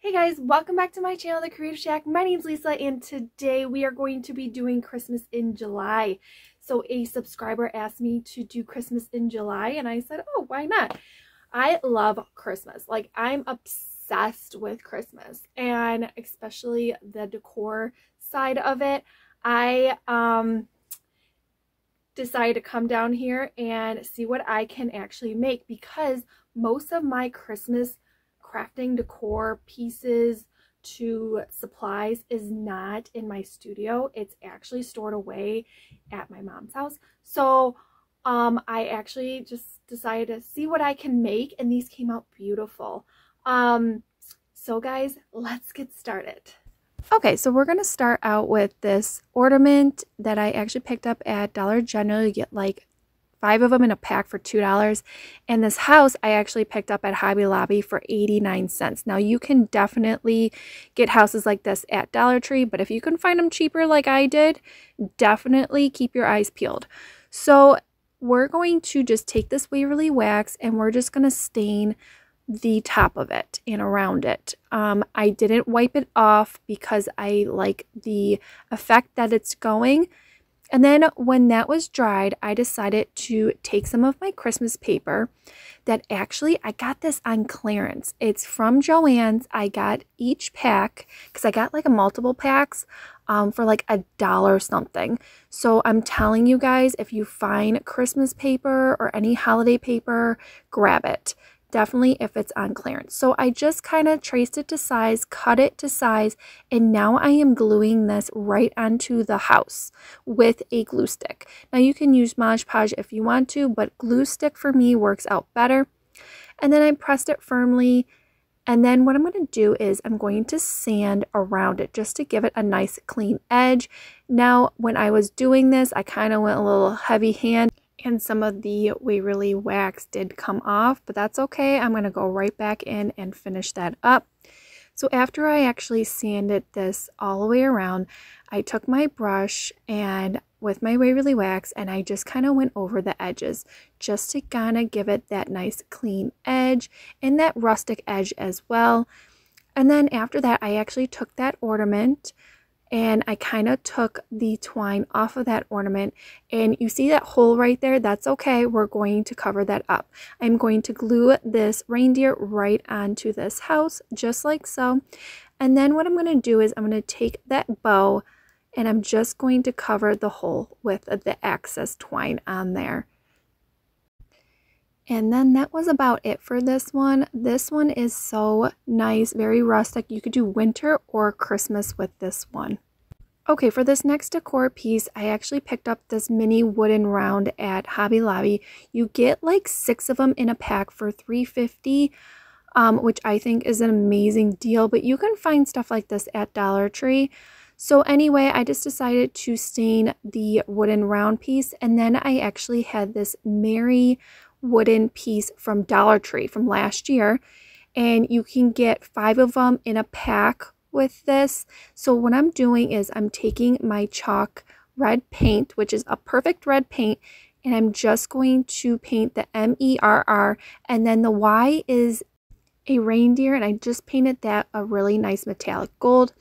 Hey guys, welcome back to my channel, The Creative Shack. My name's Lisa, and today we are going to be doing Christmas in July. So a subscriber asked me to do Christmas in July, and I said, oh, why not? I love Christmas. Like, I'm obsessed with Christmas, and especially the decor side of it. I decided to come down here and see what I can actually make, because most of my Christmas crafting decor pieces to supplies is not in my studio. It's actually stored away at my mom's house. So I actually just decided to see what I can make, and these came out beautiful. So guys, let's get started. Okay, so we're gonna start out with this ornament that I actually picked up at Dollar General. You get like 5 of them in a pack for $2. And this house I actually picked up at Honby Lobby for 89 cents. Now you can definitely get houses like this at Dollar Tree, but if you can find them cheaper like I did, definitely keep your eyes peeled. So we're going to just take this Waverly wax and we're just going to stain the top of it and around it. I didn't wipe it off because I like the effect that it's going. And then when that was dried, I decided to take some of my Christmas paper that actually I got this on clearance. It's from Joann's. I got each pack because I got like a multiple packs for like $1 something. So I'm telling you guys, if you find Christmas paper or any holiday paper, grab it. Definitely if it's on clearance. So I just kind of traced it to size, cut it to size, and now I am gluing this right onto the house with a glue stick. Now you can use Mod Podge if you want to, but glue stick for me works out better. And then I pressed it firmly, and then what I'm going to do is I'm going to sand around it just to give it a nice clean edge. Now when I was doing this, I kind of went a little heavy hand, and some of the Waverly wax did come off, but that's okay. I'm going to go right back in and finish that up. So after I actually sanded this all the way around, I took my brush and with my Waverly wax and I just kind of went over the edges just to kind of give it that nice clean edge and that rustic edge as well. And then after that, I actually took that ornament and I kind of took the twine off of that ornament, and you see that hole right there? That's okay. We're going to cover that up. I'm going to glue this reindeer right onto this house, just like so. And then what I'm going to do is I'm going to take that bow and I'm just going to cover the hole with the excess twine on there. And then that was about it for this one. This one is so nice, very rustic. You could do winter or Christmas with this one. Okay, for this next decor piece, I actually picked up this mini wooden round at Honby Lobby. You get like 6 of them in a pack for $3.50, which I think is an amazing deal. But you can find stuff like this at Dollar Tree. So anyway, I just decided to stain the wooden round piece. And then I actually had this Mary wooden piece from Dollar Tree from last year, and you can get 5 of them in a pack with this. So what I'm doing is I'm taking my chalk red paint, which is a perfect red paint, and I'm just going to paint the MERR, and then the Y is a reindeer, and I just painted that a really nice metallic gold.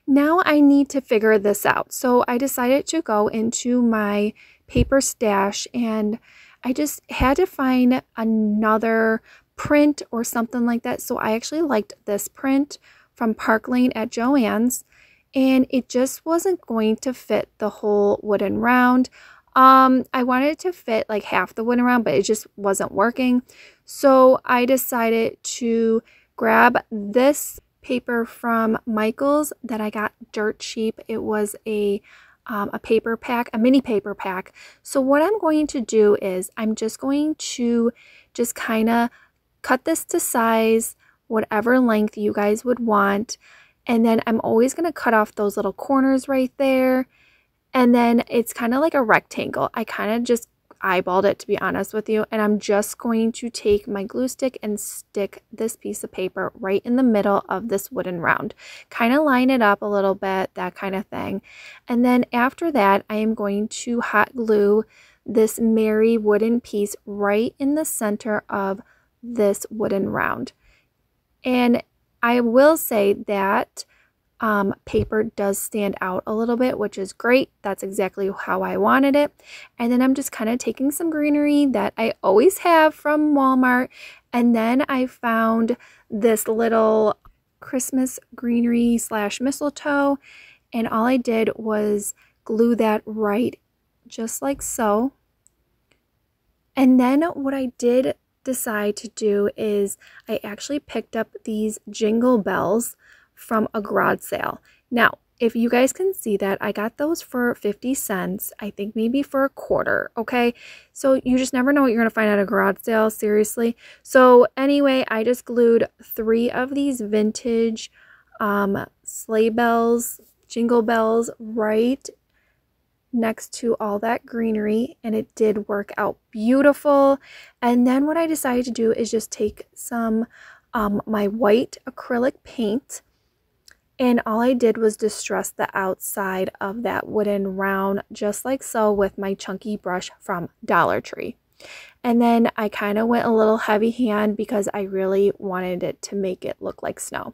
Now I need to figure this out, so I decided to go into my paper stash, and I just had to find another print or something like that. So I actually liked this print from Park Lane at Joann's, and it just wasn't going to fit the whole wooden round. I wanted it to fit like half the wooden round, but it just wasn't working. So I decided to grab this paper from Michael's that I got dirt cheap. It was a paper pack, a mini paper pack. So what I'm going to do is I'm just going to just kind of cut this to size, whatever length you guys would want. And then I'm always going to cut off those little corners right there. And then it's kind of like a rectangle. I kind of just eyeballed it, to be honest with you. And I'm just going to take my glue stick and stick this piece of paper right in the middle of this wooden round. Kind of line it up a little bit, that kind of thing. And then after that, I am going to hot glue this Mary wooden piece right in the center of this wooden round. And I will say that paper does stand out a little bit, which is great. That's exactly how I wanted it. And then I'm just kind of taking some greenery that I always have from Walmart, and then I found this little Christmas greenery slash mistletoe, and all I did was glue that right just like so. And then what I did decide to do is I actually picked up these jingle bells from a garage sale. Now, if you guys can see that, I got those for 50 cents, I think maybe for a quarter, okay? So you just never know what you're going to find at a garage sale, seriously. So anyway, I just glued 3 of these vintage sleigh bells, jingle bells, right next to all that greenery, and it did work out beautiful. And then what I decided to do is just take some my white acrylic paint, and all I did was distress the outside of that wooden round just like so with my chunky brush from Dollar Tree. And then I kind of went a little heavy hand because I really wanted it to make it look like snow.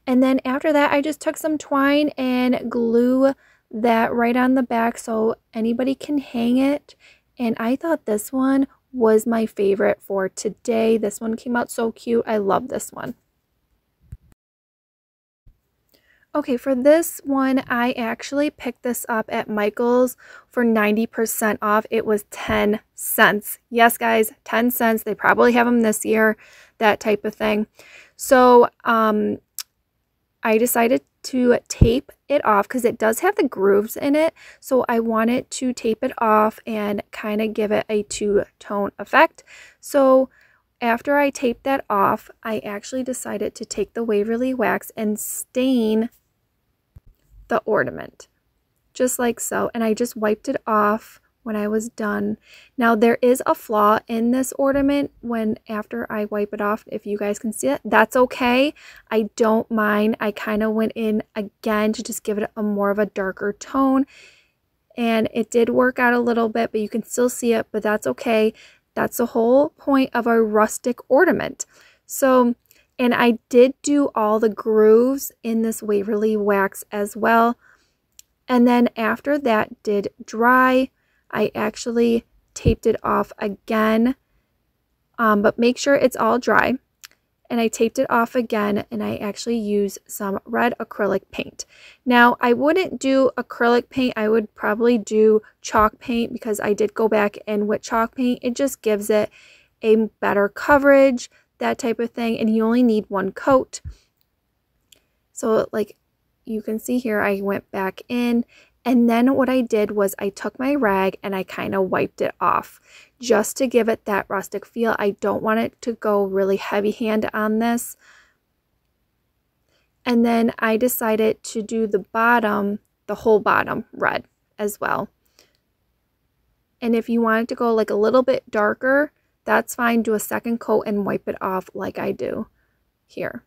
And then after that, I just took some twine and glue that right on the back so anybody can hang it. And I thought this one was my favorite for today. This one came out so cute. I love this one. Okay, for this one, I actually picked this up at Michael's for 90% off. It was 10 cents. Yes, guys, 10 cents. They probably have them this year, that type of thing. So I decided to tape it off because it does have the grooves in it. So I wanted to tape it off and kind of give it a two-tone effect. So after I taped that off, I actually decided to take the Waverly wax and stain the ornament just like so, and I just wiped it off when I was done. Now there is a flaw in this ornament when after I wipe it off, if you guys can see it, that's okay. I don't mind. I kind of went in again to just give it a more of a darker tone, and it did work out a little bit, but you can still see it, but that's okay. That's the whole point of a rustic ornament. So, and I did do all the grooves in this Waverly wax as well. And then after that did dry, I actually taped it off again. But make sure it's all dry. And I taped it off again, and I actually used some red acrylic paint. Now, I wouldn't do acrylic paint. I would probably do chalk paint because I did go back in with chalk paint. It just gives it a better coverage, that type of thing, and you only need 1 coat. So like you can see here, I went back in, and then what I did was I took my rag and I kind of wiped it off just to give it that rustic feel. I don't want it to go really heavy hand on this. And then I decided to do the bottom, the whole bottom red as well. And if you want it to go like a little bit darker, that's fine. Do a second coat and wipe it off like I do here.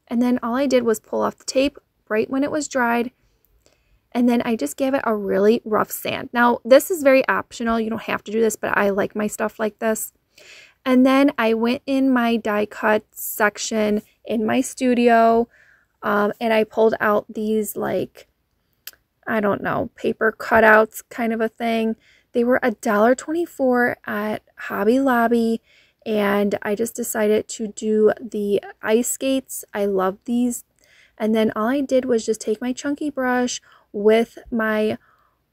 And then all I did was pull off the tape right when it was dried. And then I just gave it a really rough sand. Now, this is very optional. You don't have to do this, but I like my stuff like this. And then I went in my die cut section in my studio, and I pulled out these, like, I don't know, paper cutouts kind of a thing. They were $1.24 at Hobby Lobby, and I just decided to do the ice skates. I love these. And then all I did was just take my chunky brush with my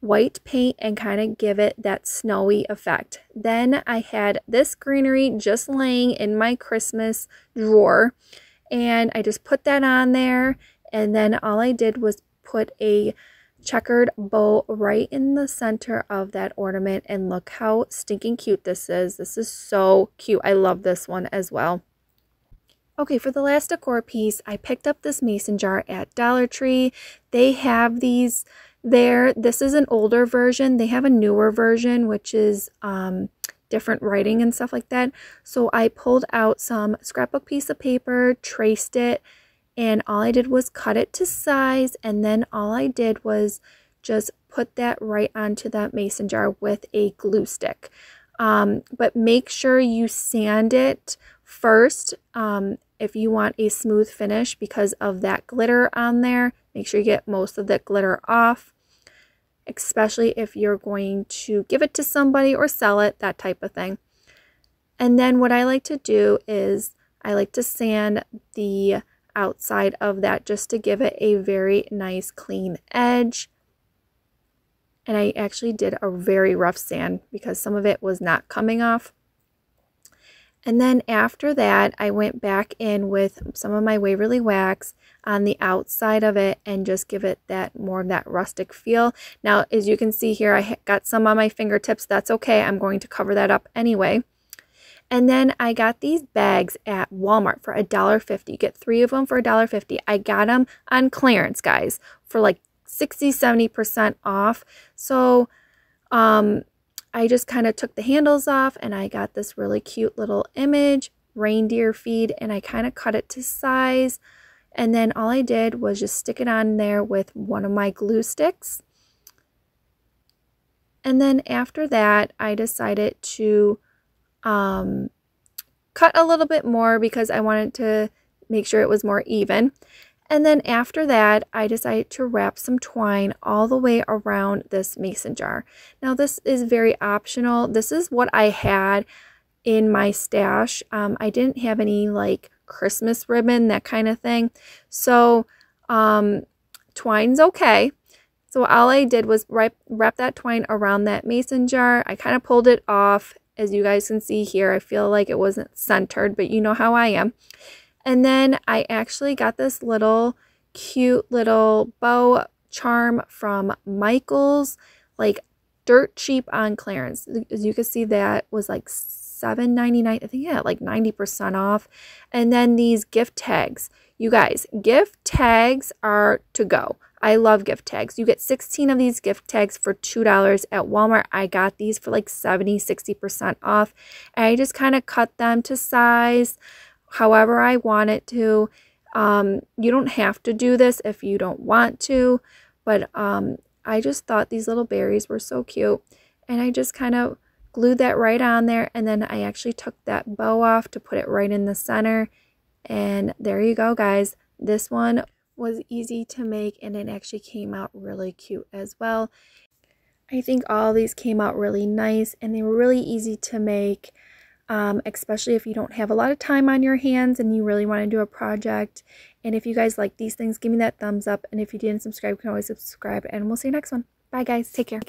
white paint and kind of give it that snowy effect. Then I had this greenery just laying in my Christmas drawer, and I just put that on there, and then all I did was put a checkered bow right in the center of that ornament, and look how stinking cute this is. This is so cute. I love this one as well. Okay, for the last decor piece, I picked up this mason jar at Dollar Tree. They have these there. This is an older version. They have a newer version, which is different writing and stuff like that. So I pulled out some scrapbook piece of paper, traced it, and all I did was cut it to size, and then all I did was just put that right onto that mason jar with a glue stick. But make sure you sand it First, if you want a smooth finish because of that glitter on there, make sure you get most of that glitter off, especially if you're going to give it to somebody or sell it, that type of thing. And then what I like to do is I like to sand the outside of that just to give it a very nice clean edge. And I actually did a very rough sand because some of it was not coming off. And then after that, I went back in with some of my Waverly wax on the outside of it and just give it that more of that rustic feel. Now, as you can see here, I got some on my fingertips. That's okay. I'm going to cover that up anyway. And then I got these bags at Walmart for $1.50. You get 3 of them for $1.50. I got them on clearance, guys, for like 60-70% off. So, I just kind of took the handles off and I got this really cute little image, reindeer feed, and I kind of cut it to size. And then all I did was just stick it on there with one of my glue sticks. And then after that, I decided to cut a little bit more because I wanted to make sure it was more even. And then after that, I decided to wrap some twine all the way around this mason jar. Now, this is very optional. This is what I had in my stash. I didn't have any like Christmas ribbon, that kind of thing. So, twine's okay. So all I did was wrap that twine around that mason jar. I kind of pulled it off. As you guys can see here, I feel like it wasn't centered, but you know how I am. And then I actually got this little cute little bow charm from Michael's, like dirt cheap on clearance. As you can see, that was like $7.99. I think yeah, like 90% off. And then these gift tags. You guys, gift tags are to go. I love gift tags. You get 16 of these gift tags for $2 at Walmart. I got these for like 70-60% off. And I just kind of cut them to size however I want it to. You don't have to do this if you don't want to, but I just thought these little berries were so cute, and I just kind of glued that right on there, and then I actually took that bow off to put it right in the center, and there you go, guys. This one was easy to make, and it actually came out really cute as well. I think all these came out really nice, and they were really easy to make. Especially if you don't have a lot of time on your hands and you really want to do a project. And if you guys like these things, give me that thumbs up. And if you didn't subscribe, you can always subscribe. And we'll see you next one. Bye, guys. Take care.